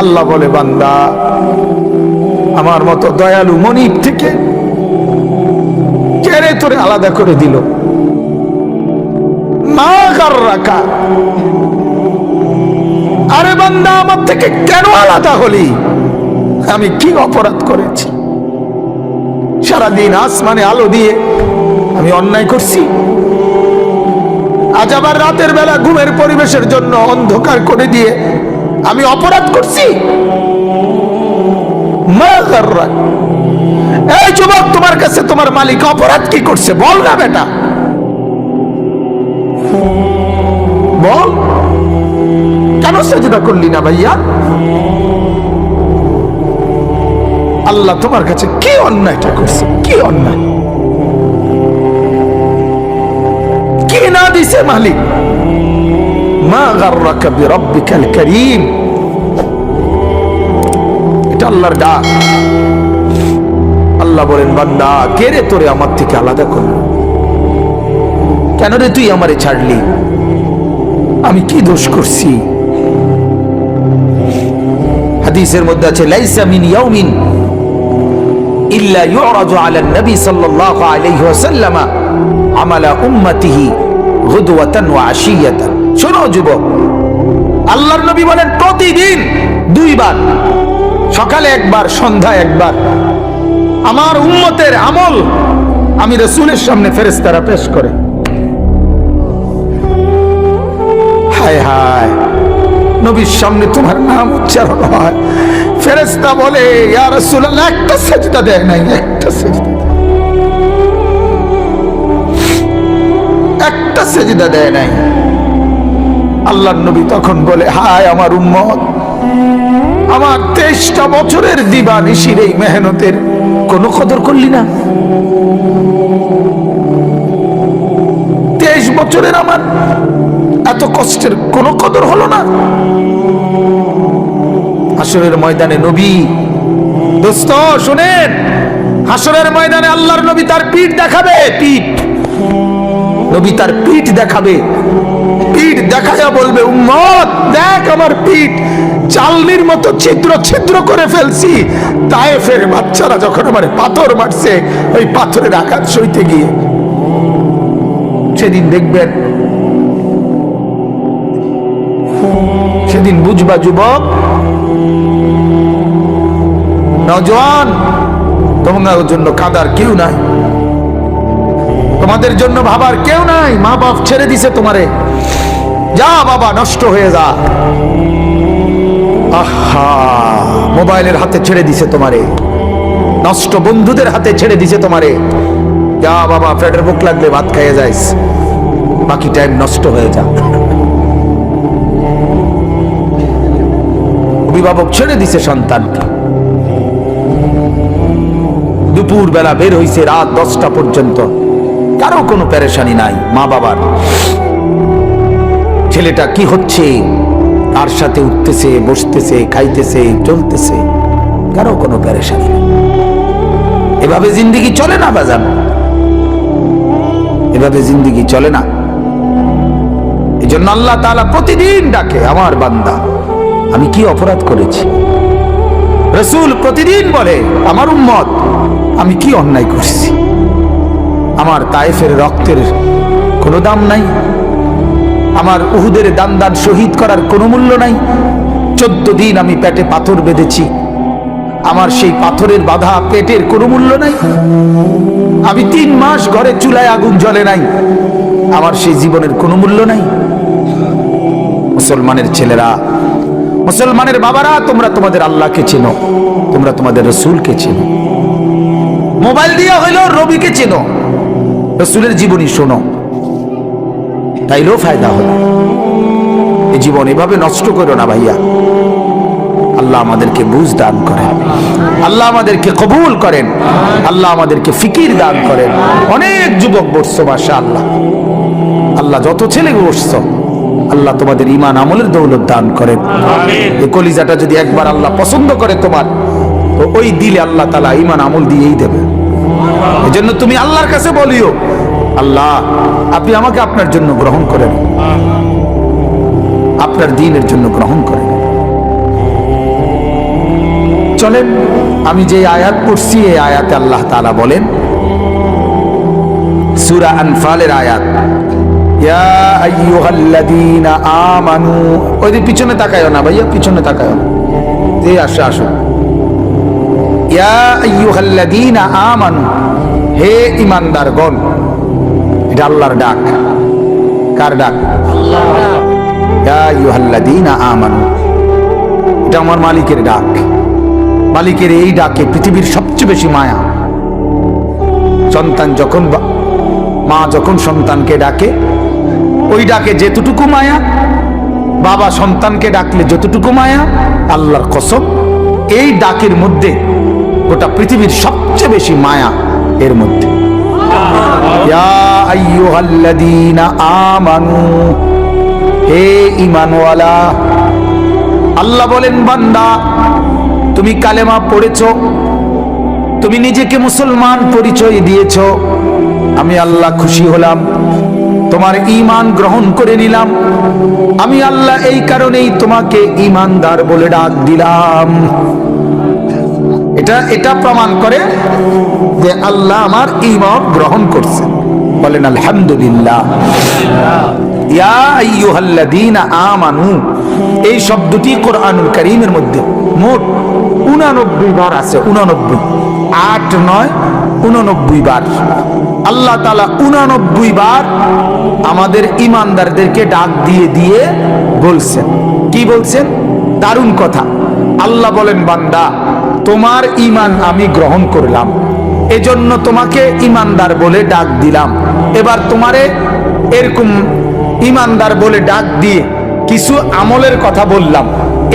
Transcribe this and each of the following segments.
আল্লাহ বলে, বান্দা আমার মতো দয়ালু মনিব থেকে কেড়ে তোরে আলাদা করে দিল। মা গাররাকা, আরে বান্দা আমার থেকে কেন আলাদা হলি? আমি কি অপরাধ করেছি? সারাদিন আসমানে আলো দিয়ে আমি অন্যায় করছি? আজ আবার রাতের বেলা ঘুমের পরিবেশের জন্য অন্ধকার করে দিয়ে আমি অপরাধ করছি? মা গাররাক, এই যুবক, তোমার কাছে তোমার মালিক অপরাধ কি করছে বল না বেটা, বল। কেন সেজদা করলি না ভাইয়া? আল্লাহ তোমার কাছে কি অন্যায়টা করছে? কি অন্যায়, কি না দিছে মালিক? মা গাররাকা বিরাব্বিকাল কারীম, এটা আল্লাহর ডাক। আল্লাহ বলেন, বান্দা কে রে তোরে আমার থেকে আলাদা করলো? কেন রে তুই আমারে ছাড়লি? আমি কি দোষ করছি? হাদিসের মধ্যে আছে, লাইসা মিন ইয়াউমিন ইল্লা ইউরাজু আলা নবী সাল্লাল্লাহু আলাইহি ওয়াসাল্লাম আমালা উম্মতিহি গুদওয়াতান ওয়া আশিয়াতান। শোনো যুবক, আল্লাহর নবী বলেন প্রতিদিন দুইবার, সকালে একবার, সন্ধ্যায় একবার, আমার উম্মতের আমল আমি রাসূলের সামনে ফেরেশতারা পেশ করে। হায় হায়, নবীর সামনে তোমার নাম উচ্চারণ হয়, ফেরেশতা বলে, ইয়া রাসূলুল্লাহ একটা সিজদা দেয় নাই, একটা সিজদা, একটা সিজদা দেয় নাই। আল্লাহর নবী তখন বলে, হায় আমার উম্মত, আমার 23টা বছরের দিবানিশির এই মেহনতের কোনো কদর করলি না? 23 বছরের আমার এত কষ্টের কোনো কদর হলো না? হাসরের ময়দানে নবী, দোস্ত শুনেন, হাসরের ময়দানে আল্লাহর নবী তার পিঠ দেখাবে, পিঠ, নবী তার পিঠ দেখাবে, পিঠ দেখায়া বলবে, উম্মত দেখ আমার পিঠ, চালনির মতো ছিদ্র ছিদ্র করে ফেলছি। তায়েফের বাচ্চারা যখন আমার পাথর মারছে, ওই পাথরের আঘাত সইতে গিয়ে। সেদিন দেখবেন, সেদিন বুঝবা যুবক, নওজোয়ান, তোমার জন্য কাঁদার কেউ নাই, তোমাদের জন্য ভাবার কেউ নাই। মা বাপ ছেড়ে দিছে তোমারে, যা বাবা নষ্ট হয়ে যা। আহা, মোবাইলের হাতে ছেড়ে দিছে তোমারে, নষ্ট বন্ধুদের হাতে ছেড়ে দিছে তোমারে, যা বাবা পেটের ভুক লাগলে ভাত খাইয়ে যাইস, বাকি টাইম নষ্ট হয়ে যা। অভিভাবক ছেড়ে দিছে সন্তানকে, দুপুর বেলা বের হইছে রাত 10টা পর্যন্ত, কারো কোনো পেরেশানি নাই। মা বাবার, ছেলেটা কি হচ্ছে, তার সাথে উঠতেছে, বসতেছে, খাইতেছে, চলতেছে, কারো কোনো পেরেশানি নেই। এভাবে জিন্দেগি চলে না বাজান, এভাবে জিন্দেগি চলে না। এই জন্য আল্লাহ তাআলা প্রতিদিন ডাকে, আমার বান্দা আমি কি অপরাধ করেছি? রাসূল প্রতিদিন বলে, আমার উম্মত আমি কি অন্যায় করছি? আমার তায়েফের রক্তের কোনো দাম নাই, আমার উহুদের দান দান শহীদ করার কোনো মূল্য নাই। 14 দিন আমি পেটে পাথর বেঁধেছি, আমার সেই পাথরের বাধা পেটের কোনো মূল্য নাই। আমি 3 মাস ঘরে চুলায় আগুন জ্বলে নাই, আমার সেই জীবনের কোনো মূল্য নাই। মুসলমানের ছেলেরা, মুসলমানের বাবারা, তোমরা তোমাদের আল্লাহকে চেনো, তোমরা তোমাদের রাসূলকে চেনো। মোবাইল দিয়া হইলো নবীকে চেনো, রাসূলের জীবনী শোনো, তাইলেও ফায়দা হবে। এই জীবন এভাবে নষ্ট করো না ভাইয়া। আল্লাহ আমাদেরকে বুঝ দান করেন, আল্লাহ আমাদেরকে কবুল করেন, আল্লাহ আমাদেরকে ফিকির দান করেন। অনেক যুবক বসছো মাশাআল্লাহ, আল্লাহ যত ছেলে বসছো, আল্লাহ তোমাদের ঈমান আমলের দৌলত দান করেন। এই কলিজাটা যদি একবার আল্লাহ পছন্দ করে তোমার, তো ওই দিলে আল্লাহ তাআলা ঈমান আমল দিয়েই দেবে। এজন্য তুমি আল্লাহর কাছে বলিও, আল্লাহ আপনি আমাকে আপনার জন্য গ্রহণ করেন, আপনার দ্বীনের জন্য গ্রহণ করেন। বলেন, আমি যে আয়াত পড়ছি এই আয়াতে আল্লাহ তাআলা বলেন, সূরা আনফালের আয়াত, ইয়া আইয়ুহাল্লাযীনা আমানু, ওই যে পিছনে তাকায়ও না ভাইয়া, পিছনে তাকায়ও না, এই আসো আসো, ইয়া আইয়ুহাল্লাযীনা আমানু, হে ঈমানদারগণ। এটা আল্লাহর ডাক। কার ডাক? আল্লাহ। ইয়া আইয়ুহাল্লাযীনা আমানু, এটা আমার মালিকের ডাক। মালিকের এই ডাকে পৃথিবীর সবচেয়ে বেশি মায়া। সন্তান যখন, মা যখন সন্তানকে ডাকে, ওই ডাকে যেতটুকু মায়া, বাবা সন্তানকে ডাকলে যতটুকু মায়া, আল্লাহর কসম এই ডাকের মধ্যে গোটা পৃথিবীর সবচেয়ে বেশি মায়া এর মধ্যে। ইয়া আইয়ুহাল্লাযীনা আমানু, হে ঈমানওয়ালা। আল্লাহ বলেন, বান্দা তুমি কালেমা পড়েছো, তুমি নিজেকে মুসলমান পরিচয় দিয়েছো, আমি আল্লাহ খুশি হলাম, তোমার ঈমান গ্রহণ করে নিলাম। আমি আল্লাহ এই কারণেই তোমাকে ঈমানদার বলে ডাক দিলাম। এটা প্রমাণ করে যে আল্লাহ আমার ঈমান গ্রহণ করছে। বলেন আলহামদুলিল্লাহ। ইয়া আইয়ুহাল্লাযীনা আমানু, এই শব্দটি কোরআনুল কারীমের মধ্যে মোট 89 বার আছে। 89, 8, 9, 89 বার আল্লাহ তাআলা 89 বার আমাদের ঈমানদারদেরকে ডাক দিয়ে দিয়ে বলছেন। কি বলছেন? দারুণ কথা। আল্লাহ বলেন, বান্দা তোমার ঈমান আমি গ্রহণ করলাম, এজন্য তোমাকে ঈমানদার বলে ডাক দিলাম। এবার তোমারে এরকম ঈমানদার বলে ডাক দিয়ে কিছু আমলের কথা বললাম,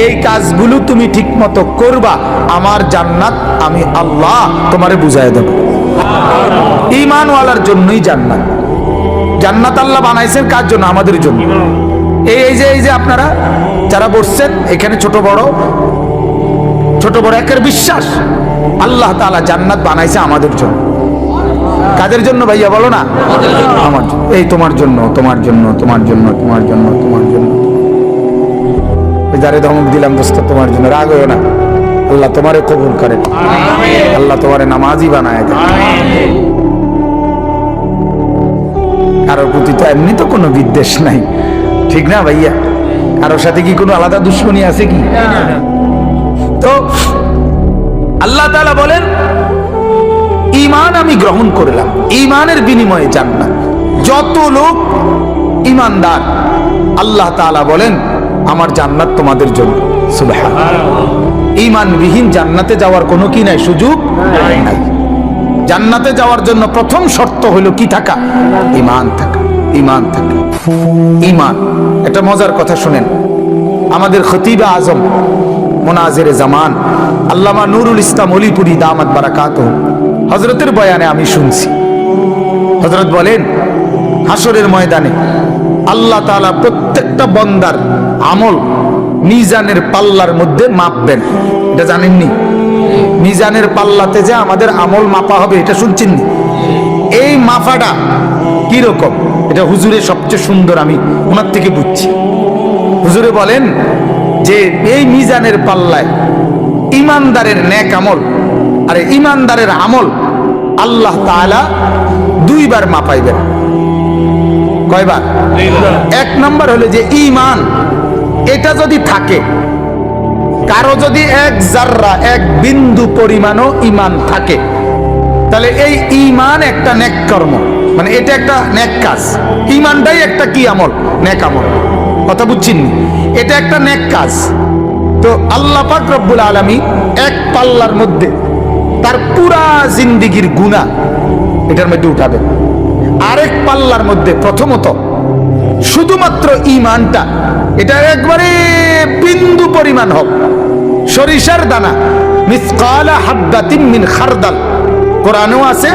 এই কাজগুলো তুমি ঠিক মতো করবা, আমার জান্নাত আমি আল্লাহ তোমারে বুঝাই দেব। ঈমানওয়ালার জন্যই জান্নাত। জান্নাত আল্লাহ বানাইছেন কার জন্য? আমাদের জন্য। এই যে আপনারা যারা বসছেন এখানে, ছোট বড় একের বিশ্বাস আল্লাহ তাআলা জান্নাত বানাইছে আমাদের জন্য। কাদের জন্য ভাইয়া বলো না? আমার জন্য। এই তোমার জন্য, তোমার জন্য, তোমার জন্য, তোমার জন্য, তোমার জন্য। যারে ধমক দিলাম দোস্ত, তোমার জন্য। রাগ হইও না, আল্লাহ তোমারে কবুল করেন, আল্লাহ তোমারে নামাজি বানায় দেন। কারোর প্রতি তো এমনি তো কোনো বিদ্বেষ নাই, ঠিক না ভাইয়া? কারোর সাথে কি কোনো আলাদা দুশ্মনী আছে কি? তো আল্লাহ তাআলা বলেন, ঈমান আমি গ্রহণ করলাম, ঈমানের বিনিময়ে জান্নাত। যত লোক ঈমানদার আল্লাহ তাআলা বলেন আমার জান্নাত তোমাদের জন্য। সুবহানাল্লাহ। ঈমানবিহীন জান্নাতে যাওয়ার কোনো কি নাই, সুযোগ নাই। জান্নাতে যাওয়ার জন্য প্রথম শর্ত হলো কি থাকা? ঈমান থাকা। ঈমান থাকা, ঈমান। একটা মজার কথা শুনেন, আমাদের খতিবে আজম মুনাজিরে জামান আল্লামা নুরুল ইসলাম অলিপুরি দামাত বারাকাতুহু হযরতের বয়ানে আমি শুনছি। হযরত বলেন, হাসরের ময়দানে আল্লাহ তাআলা প্রত্যেকটা বান্দার আমল মিজানের পাল্লার মধ্যে মাপবেন। এটা জানেননি? মিজানের পাল্লাতে যে আমাদের আমল মাপা হবে, এটা শুনছেন? এই মাপাটা কি রকম, এটা হুজুরের সবচেয়ে সুন্দর, আমি ওনার থেকে বুঝছি। হুজুরে বলেন যে এই মিজানের পাল্লায় ঈমানদারের নেক আমল আর ঈমানদারের আমল আল্লাহ তাআলা 2 বার মাপাইবেন। কয়বার? 1 নাম্বার হলো যে ঈমান, এটা যদি থাকে, কারো যদি 1 জাররা 1 বিন্দু পরিমাণও ঈমান থাকে, তাহলে এই ঈমান একটা নেক কর্ম, মানে এটা একটা নেক কাজ। ঈমানটাই একটা কি আমল? নেক আমল। কথা বুঝছেন? এটা একটা নেক কাজ। তো আল্লাহ পাক রব্বুল আলামিন এক পাল্লার মধ্যে তার পুরা জিন্দেগীর গুনাহ এটার মধ্যে উঠাবেন। আরেক পাল্লার মধ্যে প্রথমত শুধুমাত্র ঈমানটা, এটা একবারে বিন্দু পরিমাণ হোক, সরিষার দানা, মিসকালা হাব্বাতিন মিন খারদাল। কোরআনেও আছে,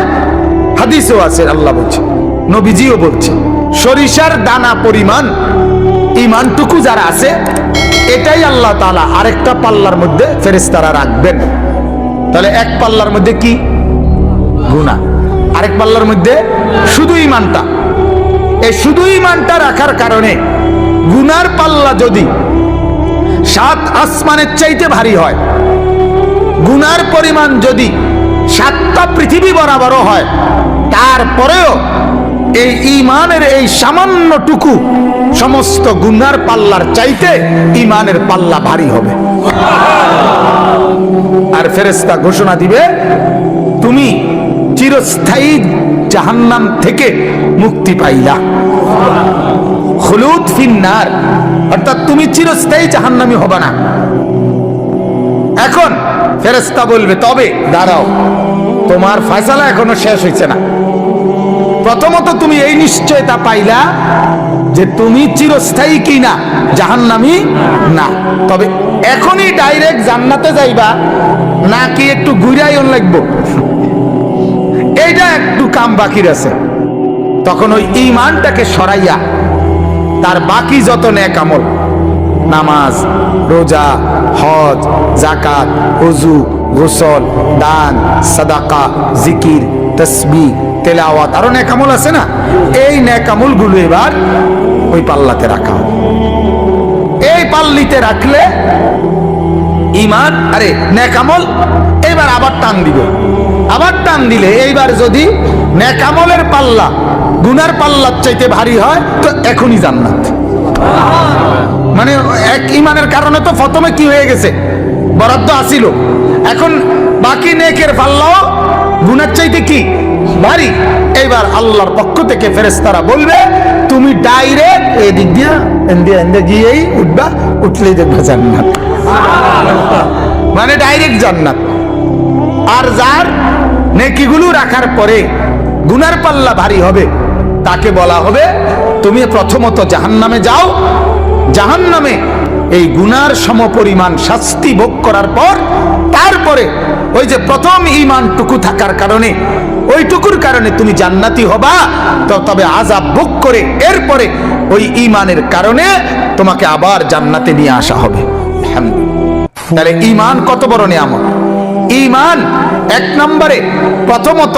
হাদিসেও আছে, আল্লাহ বলছে, নবীজিও বলছে, সরিষার দানা পরিমাণ ঈমানটুকু যারা আছে, এটাই আল্লাহ তাআলা আরেকটা পাল্লার মধ্যে ফেরেশতারা রাখবেন। তাহলে এক পাল্লার মধ্যে কি? গুনাহ। আরেক পাল্লার মধ্যে শুধু ঈমানটা। এই শুধু ঈমানটা রাখার কারণে গুনার পাল্লা যদি 7 আসমানের চাইতে ভারী হয়, গুনার পরিমাণ যদি 7টা পৃথিবী বরাবরও হয়, তারপরেও এই ঈমানের এই সামান্যটুকু সমস্ত গুনার পাল্লার চাইতে ঈমানের পাল্লা ভারী হবে। আর ফেরেশতা ঘোষণা দিবে, তুমি চিরস্থায়ী জাহান্নাম থেকে মুক্তি পাইলা, খুলুদ ফিন্নার, অর্থাৎ তুমি চিরস্থায়ী জাহান্নামী হবে না। এখন ফেরেশতা বলবে, তবে দাঁড়াও, তোমার ফয়সালা এখনো শেষ হয়েছে না। প্রথমত তুমি এই নিশ্চয়তা পাইলা যে তুমি চিরস্থায়ী কি না, জাহান্নামী না। তবে এখনই ডাইরেক্ট জান্নাতে যাইবা নাকি একটু ঘুরাইন লাগবো, এইটা একটু কাম বাকি আছে। তখন ওই ঈমানটাকে সরাইয়া তার বাকি যত নেক আমল, নামাজ, রোজা, হজ, যাকাত, ওযু, গোসল, দান, সাদাকা, জিকির, তাসবিহ, তেলাওয়াত, আরো নেক আমল আছে না, এই নেক আমলগুলো এবার ওই পাল্লাতে রাখা হবে। এই পাল্লিতে রাখলে ঈমান, আরে নেক আমল এবার আবার টান দিবে, আবার টান দিলে এইবার যদি নেক আমলের পাল্লা গুনার পাল্লার চাইতে ভারী হয় তো এখনই জান্নাত। মানে এক ঈমানের কারণে তো প্রথমে কি হয়ে গেছে, বরাদ্দ আসিল, এখন বাকি নেকের পাল্লাও গুনার চাইতে কি ভারী। এইবার আল্লাহর পক্ষ থেকে ফেরেশতারা বলবে, তুমি ডাইরেক্ট এদিক দিয়া এন্দিয়া গিয়েই উঠবা, উঠলেই দেখবে জান্নাত, মানে ডাইরেক্ট জান্নাত। আর যার নেকিগুলো রাখার পরে গুনার পাল্লা ভারী হবে, তাকে বলা হবে, তুমি প্রথমত জাহান্নামে যাও, জাহান্নামে এই গুনার সমপরিমাণ শাস্তি ভোগ করার পর তারপরে ওই যে প্রথম ঈমানটুকু থাকার কারণে, ওইটুকুর কারণে তুমি জান্নাতি হবা। তো তবে আযাব ভোগ করে এরপরে ওই ঈমানের কারণে তোমাকে আবার জান্নাতে নিয়ে আসা হবে। তাহলে ঈমান কত বড় নিয়ামত। ঈমান এক নম্বরে, প্রথমত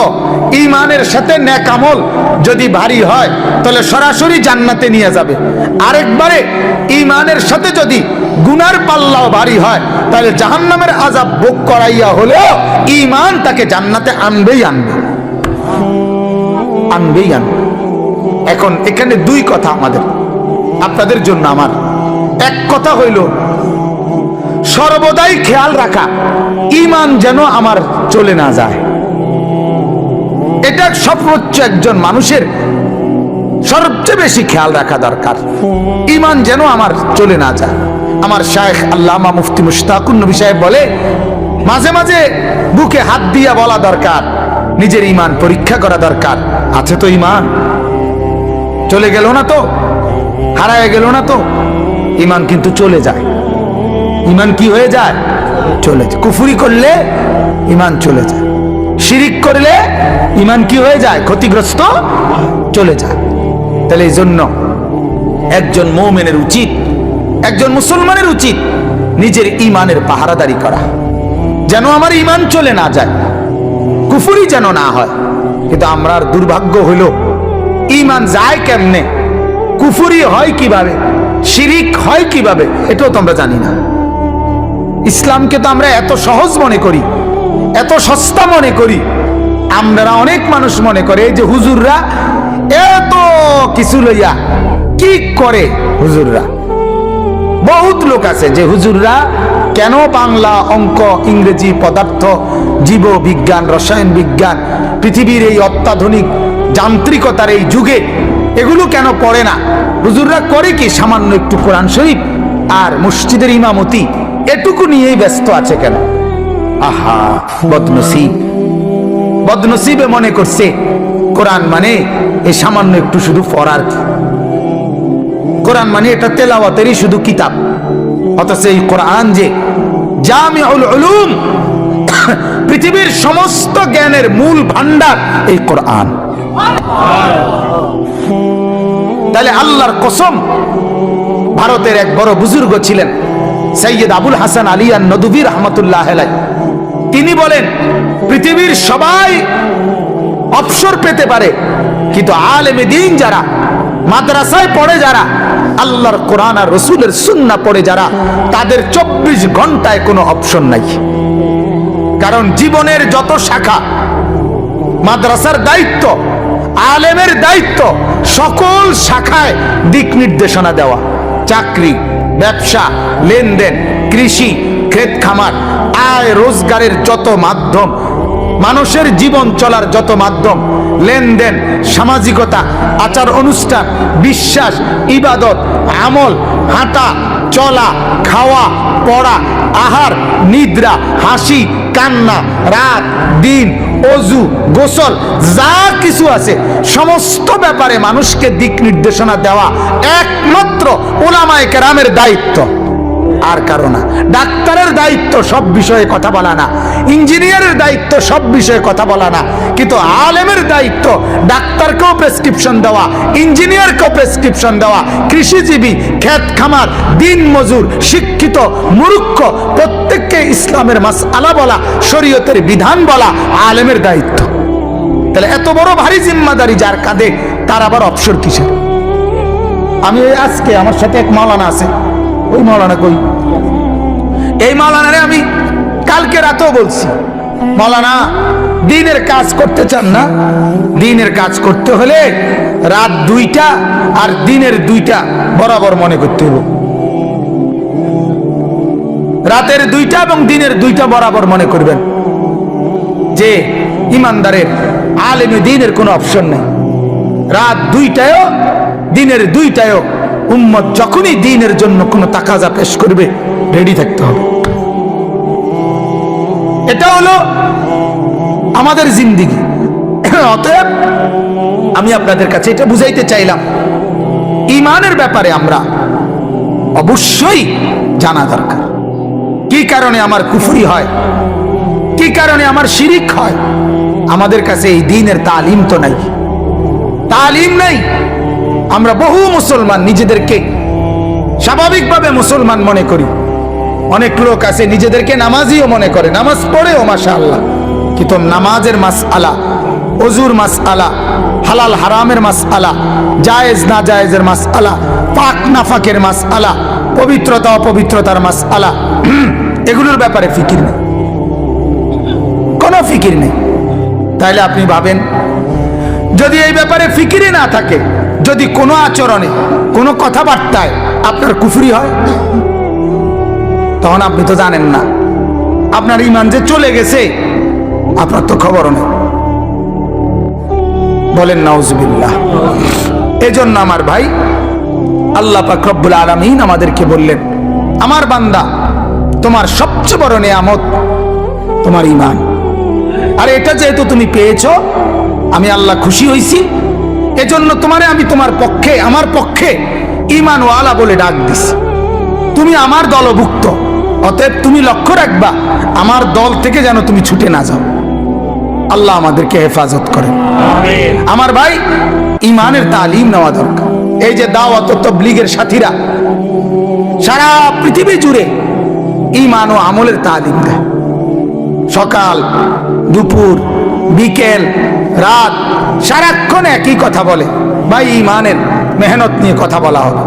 ঈমানের সাথে নেক আমল যদি ভারী হয় তাহলে সরাসরি জান্নাতে নিয়ে যাবে। আরেকবারে ঈমানের সাথে যদি গুনার পাল্লাও ভারী হয় তাহলে জাহান্নামের আযাব ভোগ করাইয়া হলেও ঈমান তাকে জান্নাতে আনবেই আনবে। এখন এখানে দুই কথা আমাদের, আপনাদের জন্য আমার। এক কথা হইল সর্বদাই খেয়াল রাখা ঈমান যেন আমার চলে না যায়। এটা সর্বোচ্চ একজন মানুষের সবচেয়ে বেশি খেয়াল রাখা দরকার, ঈমান যেন আমার চলে না যায়। আমার শায়েখ আল্লামা মুফতি মুশতাকুন নবী সাহেব বলে, মাঝে মাঝে বুকে হাত দিয়া বলা দরকার, নিজের ঈমান পরীক্ষা করা দরকার, আছে তো ঈমান, চলে গেল না তো, হারায় গেল না তো। ঈমান কিন্তু চলে যায়। ঈমান কি হয়ে যায়? চলে যায়। কুফরি করলে ঈমান চলে যায়, শিরিক করলে ঈমান কি হয়ে যায়? ক্ষতিগ্রস্ত চলে যায়। তাহলে এই জন্য একজন মুমিনের উচিত, একজন মুসলমানের উচিত নিজের ঈমানের পাহারাদারি করা, যেন আমার ঈমান চলে না যায়, কুফরি যেন না হয়। কিন্তু আমরার দুর্ভাগ্য হইল ঈমান যায় কেমনে, কুফরি হয় কিভাবে, শিরিক হয় কিভাবে, এটাও তো আমরা জানি না। ইসলামকে তো আমরা এত সহজ মনে করি, এত সস্তা মনে করি। আমরা অনেক মানুষ মনে করে এই যে হুজুররা এত কিছু লইয়া কি করে। হুজুররা, বহুত লোক আছে যে হুজুররা কেন বাংলা, অঙ্ক, ইংরেজি, পদার্থ, জীব বিজ্ঞান, রসায়ন বিজ্ঞান, পৃথিবীর এই অত্যাধুনিক যান্ত্রিকতার এই যুগে এগুলো কেন পড়ে না। হুজুররা করে কি? সামান্য একটু কোরআন শরীফ আর মসজিদের ইমামতি, এটুকু নিয়েই ব্যস্ত আছে কেন? আহা, বদনসিব, বদনসিবে মনে করছে কোরআন মানে এই সামান্য একটু শুধু পড়ার, কোরআন মানে এটা তেলাওয়াতেরই শুধু কিতাব। অথচ এই কোরআন যে জামিউল উলুম, পৃথিবীর সমস্ত জ্ঞানের মূল ভান্ডার এই কোরআন। তাহলে আল্লাহর কসম, ভারতের এক বড় বুজুর্গ ছিলেন সৈয়দ আবুল হাসান আলী আন-নদভী রাহমাতুল্লাহ আলাইহি, তিনি বলেন পৃথিবীর সবাই অবসর পেতে পারে, কিন্তু আলেমে দ্বীন যারা, মাদ্রাসায় পড়ে যারা, আল্লাহর কোরআন আর রাসূলের সুন্নাহ পড়ে যারা, তাদের 24 ঘন্টায় কোনো অপশন নাই। কারণ জীবনের যত শাখা, মাদ্রাসার দায়িত্ব, আলেমের দায়িত্ব, সকল শাখায় দিক নির্দেশনা দেওয়া। চাকরি, ব্যবসা, লেনদেন, কৃষি, ক্ষেত খামার, আয় রোজগারের যত মাধ্যম, মানুষের জীবন চলার যত মাধ্যম, লেনদেন, সামাজিকতা, আচার অনুষ্ঠান, বিশ্বাস, ইবাদত, আমল, হাঁটা চলা, খাওয়া পড়া, আহার নিদ্রা, হাসি কান্না, রাত দিন, অজু গোসল, যা কিছু আছে সমস্ত ব্যাপারে মানুষকে দিক নির্দেশনা দেওয়া একমাত্র উলামায়ে কেরামের দায়িত্ব, আর কারো না। ডাক্তারের দায়িত্ব সব বিষয়ে কথা বলা না, ইঞ্জিনিয়ারের দায়িত্ব সব বিষয়ে কথা বলা না, কিন্তু আলেমের দায়িত্ব ডাক্তারকেও প্রেসক্রিপশন দেওয়া, ইঞ্জিনিয়ারকেও প্রেসক্রিপশন দেওয়া, কৃষিজীবী, ক্ষেত খামার, দিন মজুর, শিক্ষিত মূর্খ প্রত্যেককে ইসলামের মাসআলা বলা, শরীয়তের বিধান বলা আলেমের দায়িত্ব। তাহলে এত বড় ভারী জিম্মাদারি যার কাঁধে, তার আবার অবসর কিসের? আমি আজকে আমার সাথে এক মাওলানা আছে, ওই মাওলানা কই, এই মাওলানারে আমি কালকে রাতেও বলছি, মাওলানা দিনের কাজ করতে চান না? দিনের কাজ করতে হলে রাত 2টা আর দিনের 2টা বরাবর মনে করতে হবে। রাতের 2টা এবং দিনের 2টা বরাবর মনে করবেন যে ইমানদারের আলেমে দ্বীনের কোনো অপশন নেই। রাত 2টায়ও দিনের 2টায়ও উম্মত যখনই দ্বীনের জন্য কোনো তাকাজা পেশ করবে রেডি থাকতে হবে। এটা হলো আমাদের জিন্দেগি। অতএব আমি আপনাদের কাছে এটা বুঝাইতে চাইলাম, ঈমানের ব্যাপারে আমরা অবশ্যই জানা দরকার। কি কারণে আমার কুফরি হয়, কি কারণে আমার শিরিক হয়? আমাদের কাছে এই দ্বীনের তালিম তো নাই, তালিম নাই। আমরা বহু মুসলমান নিজেদেরকে স্বাভাবিকভাবে মুসলমান মনে করি। অনেক লোক আছে নিজেদেরকে নামাজিও মনে করে, নামাজ পড়েও মাশাআল্লাহ, কিন্তু নামাজের মাসআলা, ওযুর মাসআলা, হালাল হারামের মাসআলা, জায়েজ না জায়েজের মাসআলা, পাক নাফাকের মাসআলা, পবিত্রতা অপবিত্রতার মাসআলা, এগুলোর ব্যাপারে ফিকির নেই, কোনো ফিকির নেই। তাইলে আপনি ভাবেন, যদি এই ব্যাপারে ফিকিরই না থাকে, যদি কোনো আচরণে কোনো কথাবার্তায় আপনার কুফরি হয়, তখন আপনি তো জানেন না আপনার ঈমান যে চলে গেছে, আপনার তো খবরও নেই। বলেন নাউজুবিল্লাহ। এজন্য আমার ভাই, আল্লাহ পাক রব্বুল আলামিন আমাদেরকে বললেন, আমার বান্দা তোমার সবচেয়ে বড় নিয়ামত তোমার ঈমান, আর এটা যেহেতু তুমি পেয়েছো, আমি আল্লাহ খুশি হইছি, এজন্য তোমারে আমি তোমার পক্ষে, আমার পক্ষে ঈমানওয়ালা বলে ডাক দিছি। তুমি আমার দলভুক্ত, অতএব তুমি লক্ষ্য রাখবা আমার দল থেকে যেন তুমি ছুটে না যাও। আল্লাহ আমাদেরকে হেফাজত করেন। আমার ভাই, ঈমানের তালিম নেওয়া দরকার। এই যে দাওয়াত ও তাবলীগের সাথীরা সারা পৃথিবী জুড়ে ঈমান ও আমলের তালিম দেয়। সকাল দুপুর বিকেল রাত সারাক্ষণ একই কথা বলে, ভাই ঈমানের মেহনত নিয়ে কথা বলা হবে,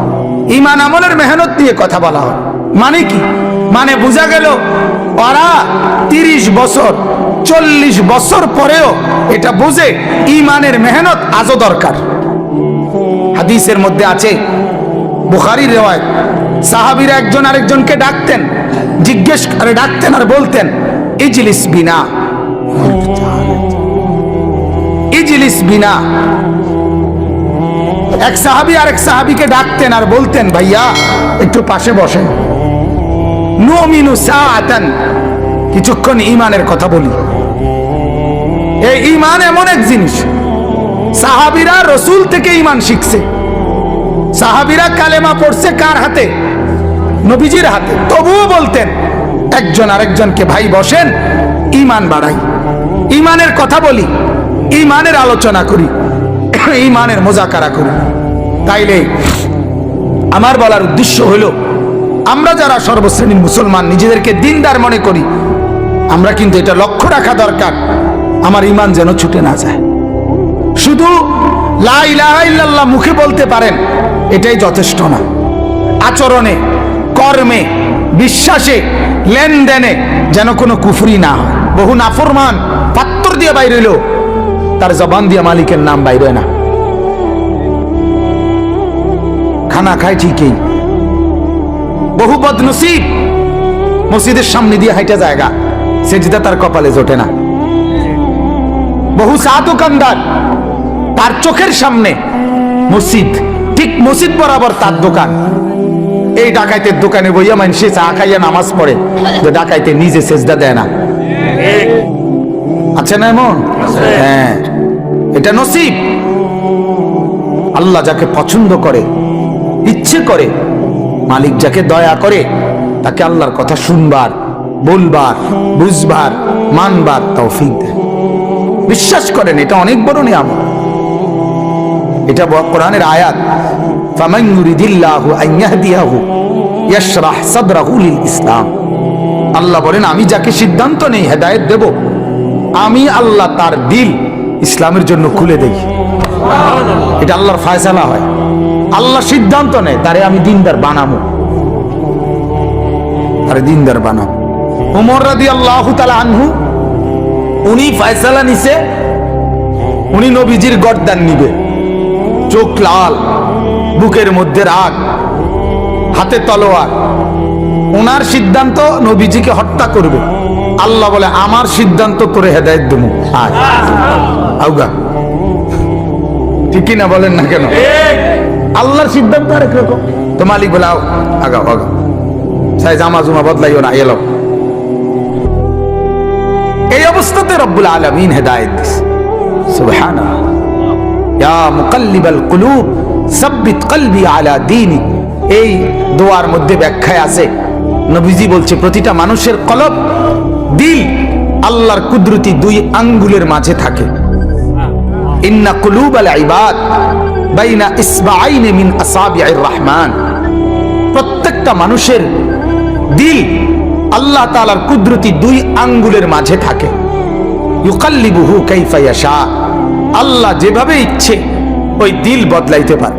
ঈমান আমলের মেহনত নিয়ে কথা বলা হবে। মানে কি? মানে বোঝা গেল ওরা 30 বছর 40 বছর পরেও এটা বুঝে ঈমানের মেহনত আজও দরকার। হাদিসের মধ্যে আছে, বুখারীর রিওয়ায়াত, সাহাবীরা একজন আরেকজনকে ডাকতেন, জিজ্ঞেস করে ডাকতেন আর বলতেন, ইজলিস বিনা, ইজলিস বিনা। এক সাহাবী আরেক সাহাবীকে ডাকতেন আর বলতেন, ভাইয়া একটু পাশে বসেন, নুমিনু সাআতান, কিছুক্ষণ ঈমানের কথা বলি। এই ঈমান এমন এক জিনিস, সাহাবীরা রাসূল থেকে ঈমান শিখছে। সাহাবীরা কালেমা পড়ছে কার হাতে? নবীজির হাতে। তবুও বলতেন একজন আরেকজনকে, ভাই বসেন, ঈমান বাড়াই, ঈমানের কথা বলি, ঈমানের আলোচনা করি, ঈমানের মুযাকারা করি। তাইলে আমার বলার উদ্দেশ্য হলো, আমরা যারা সর্বশ্রেণীর মুসলমান নিজেদেরকে দ্বীনদার মনে করি, আমরা কিন্তু এটা লক্ষ্য রাখা দরকার আমার ঈমান যেন ছুটে না যায়। শুধু লা ইলাহা ইল্লাল্লাহ মুখে বলতে পারেন, এটাই যথেষ্ট না। আচরণে, কর্মে, বিশ্বাসে, লেনদেনে যেন কোনো কুফরি না হয়। বহু নাফরমান পাত্তর দিয়ে বাইর হইল, তার জবান দিয়ে মালিকের নাম বাইর হয় না। খানা খায় ঠিকই, বহু বদনসিব মসজিদের সামনে দিয়ে হাইটা জায়গা, সেজদা তার কপালে জোটে না। বহু চা দোকানদার, তার চোখের সামনে মসজিদ, ঠিক মসজিদ বরাবর তার দোকান। এই ডাকাইতের দোকানে বইয়া মানুষে চা খাইয়া নামাজ পড়ে, যে ডাকাইতে নিজে সেজদা দেয় না। আছে না এমন? হ্যাঁ, এটা নসিব। আল্লাহ যাকে পছন্দ করে, ইচ্ছে করে, মালিক যাকে দয়া করে, তাকে আল্লাহর কথা শুনবার, বলবার, বুঝবার, মানবার তৌফিক দেয়। বিশ্বাস করেন, এটা অনেক বড় নিয়ামত। এটা কোরআনের আয়াত, ফামান ইউরিদিল্লাহু আন ইয়াহদিয়াহু ইয়াশরাহ সাদরাহু লিল ইসলাম। আল্লাহ বলেন, আমি যাকে সিদ্ধান্ত নেই হেদায়েত দেব, আমি আল্লাহ তার দিল ইসলামের জন্য খুলে দেই। এটা আল্লাহর ফয়সালা হয়। আল্লাহ সিদ্ধান্ত নেয়, তারে আমি দিনদার বানাবো, তারে দিনদার বানাবো। ওমর রাদিয়াল্লাহু তাআলা আনহু, উনি ফয়সালা নিছে, উনি নবীজির গর্দান নিবে, চোখ লাল, বুকের মধ্যে রাগ, হাতে তলোয়ার। ওনার সিদ্ধান্ত নবীজিকে হত্যা করবে। আল্লাহ বলে, আমার সিদ্ধান্ত তোরে হেদায়েত দেবো। আউগা, ঠিকই না বলেন না কেন? আল্লাহর সিদ্ধান্ত আরেক রকম। তো মালিক বলে, আও আগাও আগাও, সাই জামা জুমা বদলাইও না, এলো। এই অবস্থাতে রব্বুল আলামিন হেদায়েত দিছে। সুবহানাল্লাহ। ইয়া মুকাল্লিবাল কুলুব সাব্বিত কলবি আলা দীনিক। এই দোয়ার মধ্যে ব্যাখ্যায় আছে, নবীজি বলছে, প্রতিটা মানুষের কলব, দিল আল্লাহর কুদরতি দুই আঙ্গুলের মাঝে থাকে। ইন্না কুলুবাল ইবাদ বাইনা ইসবাআইনি মিন আসাবিআর রহমান। প্রত্যেকটা মানুষের দিল আল্লাহ তাআলার কুদরতি দুই আঙ্গুলের মাঝে থাকে। ইউকাল্লিবুহু কাইফা ইয়াশা। আল্লাহ যেভাবে ইচ্ছে ওই দিল বদলাইতে পারে।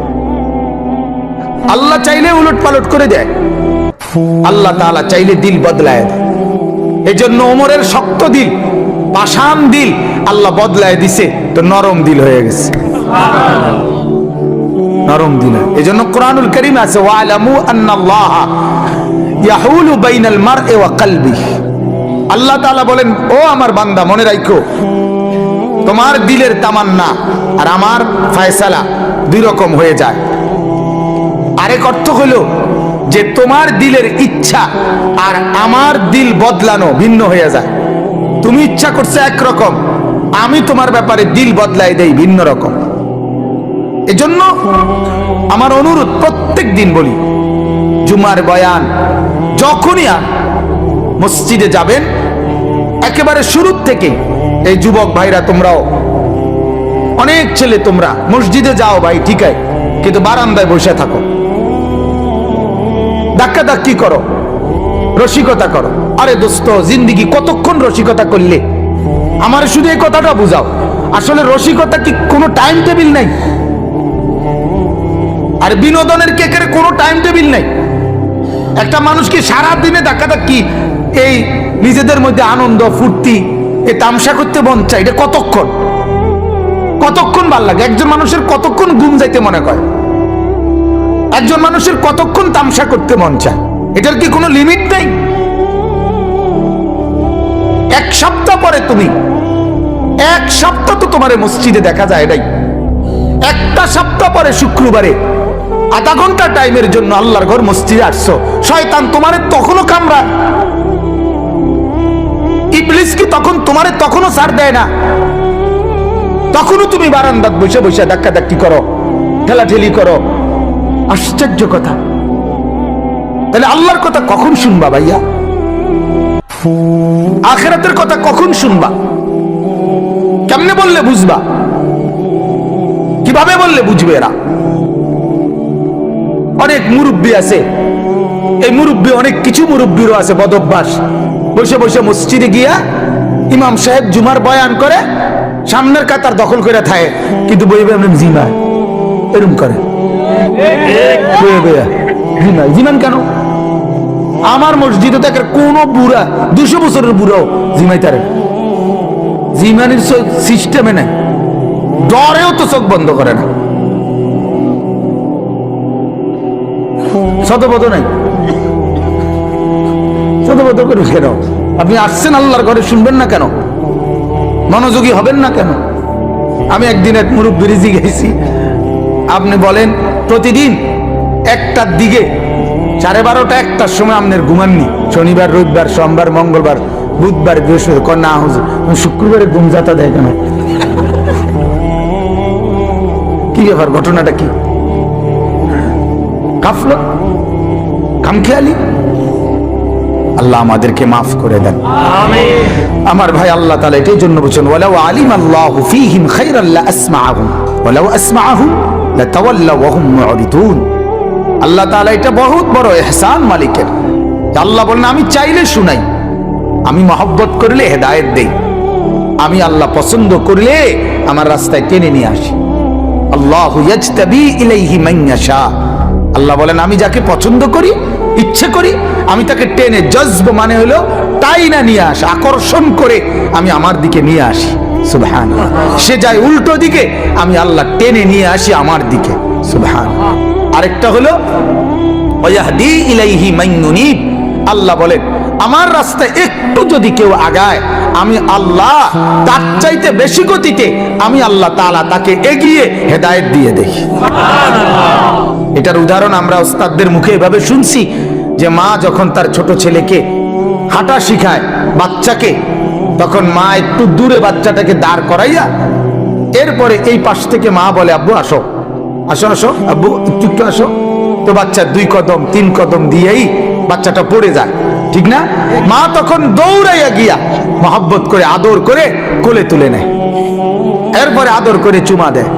আল্লাহ চাইলে উলট পালট করে দেয়, আল্লাহ তাআলা চাইলে দিল বদলায় দেয়। এজন্য ওমরের শক্ত দিল, পাষাণ দিল আল্লাহ বদলায় দিছে, তো নরম দিল হয়ে গেছে। নরম দিল। এজন্য কোরআনুল কারীম আছে, ওয়ালামু আন্নাল্লাহা ইয়াহুলু বাইনাল মারই ওয়া কলবিহি। আল্লাহ তাআলা বলেন, ও আমার বান্দা, মনে রাখো, তোমার দিলের তামান্না আর আমার ফয়সালা দুই রকম হয়ে যায়। আরেক অর্থ হলো যে তোমার দিলের ইচ্ছা আর আমার দিল বদলানো ভিন্ন হয়ে যায়। তুমি ইচ্ছা করছো একরকম, আমি তোমার ব্যাপারে দিল বদলাই দেই ভিন্ন রকম। এজন্য আমার অনুরোধ, প্রত্যেক দিন বলি, জুমার বয়ান যখনই মসজিদে যাবেন, একেবারে শুরুর থেকে, এই যুবক ভাইরা, তোমরাও অনেক ছেলে, তোমরা মসজিদে যাও ভাই, ঠিক আছে, কিন্তু বারান্দায় বসে থাকো, ধাক্কা ধাক্কি করো, রসিকতা করো। আরে দোস্ত, জিন্দিগি কতক্ষণ রসিকতা করলে? আমার শুধু এই কথাটা বুঝাও, আসলে রসিকতা কি কোনো টাইম টেবিল নাই? আর বিনোদনের কেকের কোনো টাইম টেবিল নাই। একটা মানুষ কি সারা দিনে ধাক্কা ধাক্কি, এই নিজেদের মধ্যে আনন্দ ফুর্তি, এই তামসা করতে মন চায়, এটা কতক্ষণ? কতক্ষণ ভাল লাগে? একজন মানুষের কতক্ষণ ঘুম যাইতে মনে করে? একজন মানুষের কতক্ষণ তামসা করতে মন চায়? এটার কি কোনো লিমিট নেই? এক সপ্তাহ পরে তুমি, এক সপ্তাহ তো তোমার মসজিদে দেখা যায় নাই, একটা সপ্তাহ পরে শুক্রবারে আধা ঘন্টা টাইমের জন্য আল্লাহর ঘর মসজিদে আসছো, শয়তান তোমারে তখনও কামড়ায়। ইবলিস কি তখন তোমারে তখনও ছাড় দেয় না? তখনও তুমি বারান্দাত বসে বসে ধাক্কা ধাক্কি করো, ঠেলাঠেলি করো। আশ্চর্য কথা। তাহলে আল্লাহর কথা কখন শুনবা ভাইয়া? আখিরাতের কথা কখন শুনবা? কেমনে বললে বুঝবা? কিভাবে বললে বুঝবে এরা? অনেক মুরব্বী আছে, এই মুরব্বী, অনেক কিছু মুরব্বীরও আছে বদভ্যাস, বসে বসে মসজিদে গিয়া ইমাম সাহেব জুমার বয়ান করে, সামনের কাতার দখল করে থাকে, কিন্তু বইবে জিমায় এরম করে। জিমান কেন? আমার মসজিদে দেখে কোন বুড়া, 200 বছরের বুড়াও জিমাইতারে। জিমানির সিস্টেমে নাই, ডরেও তো চোখ বন্ধ করে না, শতপথ নাই, শতপথ করে কেন? আপনি আসছেন আল্লাহর ঘরে, শুনবেন না কেন? মনোযোগী হবেন না কেন? আমি একদিন এক মুরব্বির জিজ্ঞেসি, আপনি বলেন প্রতিদিন 1টার দিকে 12:30 1টার সময় আপনার ঘুমাননি? শনিবার, রবিবার, সোমবার, মঙ্গলবার, বুধবার, বৃহস্পতিবার? কন্যা হুজুর শুক্রবারে ঘুম যাতা দেয় কেন? কি ব্যাপার, ঘটনাটা কি? গাফলত, খামখেয়ালি। আল্লাহ আমাদেরকে মাফ করে দেন, আমিন। আমার ভাই, আল্লাহ তাআলা এটাই জন্য বলেন, ওয়ালাউ আলিমাল্লাহু ফীহিম খায়রাল লাসমাআহুম ওয়ালাউ আসমাআহুম লাতাওয়াল্লাউ ওয়া হুম মুরিদুন। আল্লাহ তাআলা এটা বহুত বড় ইহসান মালিকের। আল্লাহ বলেন, আমি চাইলে শুনাই, আমি মহব্বত করলে হেদায়েত দেই, আমি আল্লাহ পছন্দ করলে আমার রাস্তায় টেনে নিয়ে আসি। আল্লাহু ইয়াজতাবি ইলাইহি মান ইয়াশা। আল্লাহ বলেন, আমি যাকে পছন্দ করি, ইচ্ছে করি, আমি তাকে টেনে, জজব মানে হলো তাই না নিয়ে আসা, আকর্ষণ করে আমি আমার দিকে নিয়ে আসি। সুবহানাল্লাহ। সে যায় উল্টো দিকে, আমি আল্লাহ টেনে নিয়ে আসি আমার দিকে। সুবহানাল্লাহ। আরেকটা হলো ওয়াহদি ইলাইহি মান ইউনিব। আল্লাহ বলেন, আমার রাস্তায় একটু যদি কেউ আগায়, আমি আল্লাহ তার চাইতে বেশি গতিতে আমি আল্লাহ তাআলা তাকে এগিয়ে হেদায়েত দিয়ে দেই। সুবহানাল্লাহ। এটার উদাহরণ আমরা ওস্তাদদের মুখে এভাবে শুনছি যে মা যখন তার ছোট ছেলেকে হাঁটা শিখায়, বাচ্চাকে, তখন মা একটু দূরে বাচ্চাটাকে দাঁড় করাইয়া এরপরে এই পাশ থেকে মা বলে, আব্বু আসো, আসো আসো আব্বু, একটু একটু আসো। তো বাচ্চা 2 কদম 3 কদম দিয়েই বাচ্চাটা পড়ে যায়, ঠিক না? মা তখন দৌড়াইয়া গিয়া মহব্বত করে, আদর করে কোলে তুলে নেয়, এরপরে আদর করে চুমা দেয়।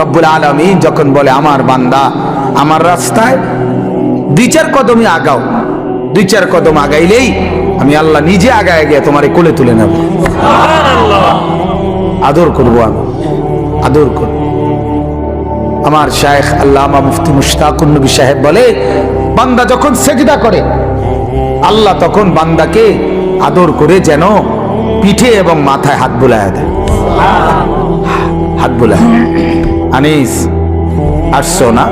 রব্বুল আলামিন যখন বলে, আমার বান্দা আমার রাস্তায় 2-4 কদমই আগাও, 2-4 কদম আগাইলেই আমি আল্লাহ নিজে আগায় গিয়ে তোমার কোলে তুলে নেব। সুবহানাল্লাহ। আদর করবো, আমি আদর করব। আমার শায়েখ আল্লামা মুফতি মুশতাকুন নবী সাহেব বলে, বান্দা যখন সেজদা করে, আল্লাহ তখন বান্দাকে আদর করে যেন পিঠে এবং মাথায় হাত বুলায় দেয়। হাত বুলায়, আনিস আসছো না,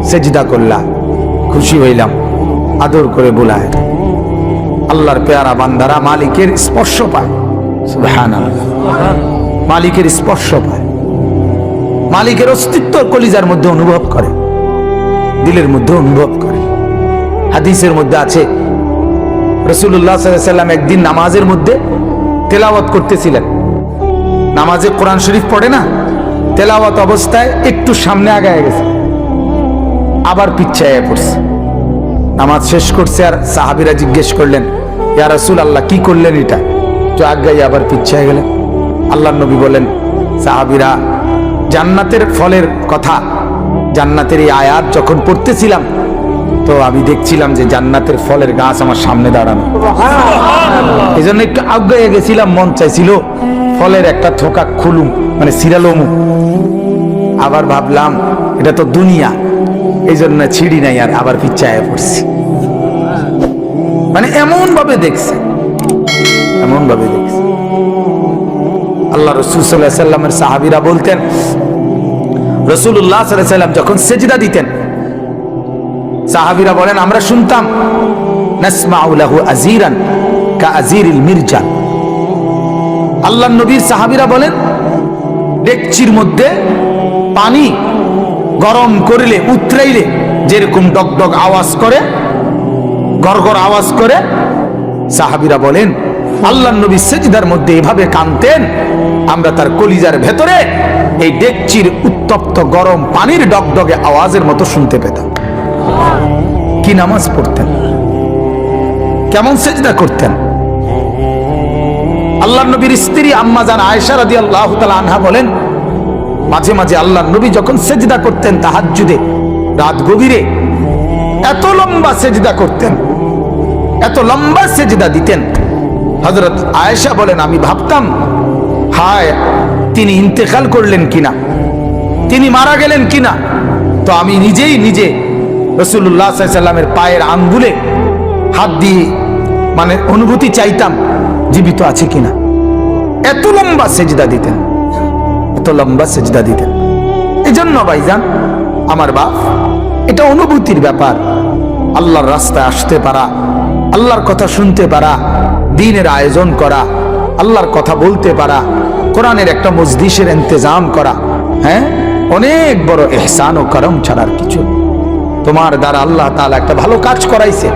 সেজদা করলা, খুশি হইলাম, আদর করে বুলায়। আল্লাহর পেয়ারা বান্দারা মালিকের স্পর্শ পায়। সুবহানাল্লাহ। মালিকের স্পর্শ পায়, মালিকের অস্তিত্ব কলিজার মধ্যে অনুভব করে, দিলের মধ্যে অনুভব করে। হাদিসের মধ্যে আছে, রাসূলুল্লাহ সাল্লাল্লাহু আলাইহি ওয়াসাল্লাম একদিন নামাজের মধ্যে তেলাওয়াত করতেছিলেন। নামাজে কোরআন শরীফ পড়ে না, তেলাওয়াত অবস্থায় একটু সামনে আগায় গেছে, আবার পিছায় পড়ছে। নামাজ শেষ করছে, আর সাহাবীরা জিজ্ঞেস করলেন, ইয়া রাসূলুল্লাহ কি করলেন এটা? তো আগায় আবার পিছায় গেলেন। আল্লাহর নবী বলেন, সাহাবীরা জান্নাতের ফলের কথা, জান্নাতের এই আয়াত যখন পড়তেছিলাম, তো আমি দেখছিলাম যে জান্নাতের ফলের গাছ আমার সামনে দাঁড়ানো। এই জন্য একটু আগায় গেছিলাম, মন চাইছিল ফলের একটা থোকা খুলুম, মানে সিরালুম। আবার ভাবলাম এটা তো দুনিয়া, এই জন্য ছিড়ি নাই, আর আবার পিছায় পড়ছি। মানে এমন ভাবে দেখছে, এমন ভাবে দেখছে। আল্লাহ রাসূল সাল্লাল্লাহু আলাইহি ওয়াসাল্লামের সাহাবীরা বলতেন, রাসূলুল্লাহ সাল্লাল্লাহু আলাইহি ওয়াসাল্লাম যখন সিজদা দিতেন, সাহাবীরা বলেন, আমরা শুনতাম, নাসমাউ লাহু আজিরান কাআজিরিল মিরজাল। আল্লাহর নবীর সাহাবীরা বলেন, ডেকচির মধ্যে পানি গরম করলে, উতরাইলে যেরকম ডগডগ আওয়াজ করে, গড়গড় আওয়াজ করে, সাহাবীরা বলেন আল্লাহর নবী সিজদার মধ্যে এভাবে কাঁদতেন, আমরা তার কলিজার ভেতরে এই ডেকচির উত্তপ্ত গরম পানির ডগডগে আওয়াজের মতো শুনতে পেতাম। কি নামাজ পড়তেন, কেমন সিজদা করতেন। আল্লাহর নবীর স্ত্রী আম্মা জান আয়েশা রাদিয়াল্লাহু তাআলা আনহা বলেন, মাঝে মাঝে আল্লাহর নবী যখন সিজদা করতেন তাহাজ্জুদে, রাত গভীরে, এত লম্বা সিজদা করতেন, এত লম্বা সিজদা দিতেন। হযরত আয়েশা বলেন, আমি ভাবতাম, হায় তিনি ইন্তেকাল করলেন কিনা, তিনি মারা গেলেন কিনা। তো আমি নিজেই নিজে রাসূলুল্লাহ সাল্লাল্লাহু আলাইহি ওয়াসাল্লামের পায়ের আঙ্গুলে হাত দিয়ে মানে অনুভূতি চাইতাম জীবিত আছে কিনা। এত লম্বা সেজদা দিতেন, এত লম্বা সেজদা দিতেন। এই জন্য ভাইজান আমার বাপ, এটা অনুভূতির ব্যাপার। আল্লাহর রাস্তায় আসতে পারা, আল্লাহর কথা শুনতে পারা, দ্বীনের আয়োজন করা, আল্লাহর কথা বলতে পারা, কোরআনের একটা মজলিসের ইন্তজাম করা, হ্যাঁ, অনেক বড় ইহসান ও করম ছাড়ার কিছু। তোমার দ্বারা আল্লাহ তাআলা একটা ভালো কাজ করাইছে,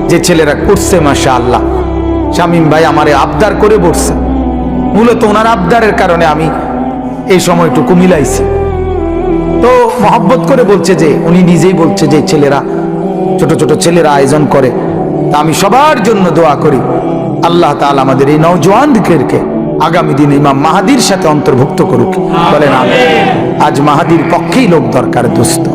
যে ছেলেরা করছে মাশাআল্লাহ। শামীম ভাই আমারে আবদার করে বসছে, মূলত ওনার আবদারের কারণে আমি এই সময়টুকু মিলাইছি। তো মহব্বত করে বলছে, যে উনি নিজেই বলছে যে ছেলেরা, ছোট ছোট ছেলেরা আয়োজন করে, তা আমি সবার জন্য দোয়া করি আল্লাহ তাআলা আমাদের এই নওজোয়ানদেরকে আগামী দিনে ইমাম মাহাদির সাথে অন্তর্ভুক্ত করুক। বলেন আমিন। আজ মাহাদির পক্ষেই লোক দরকার দোস্ত।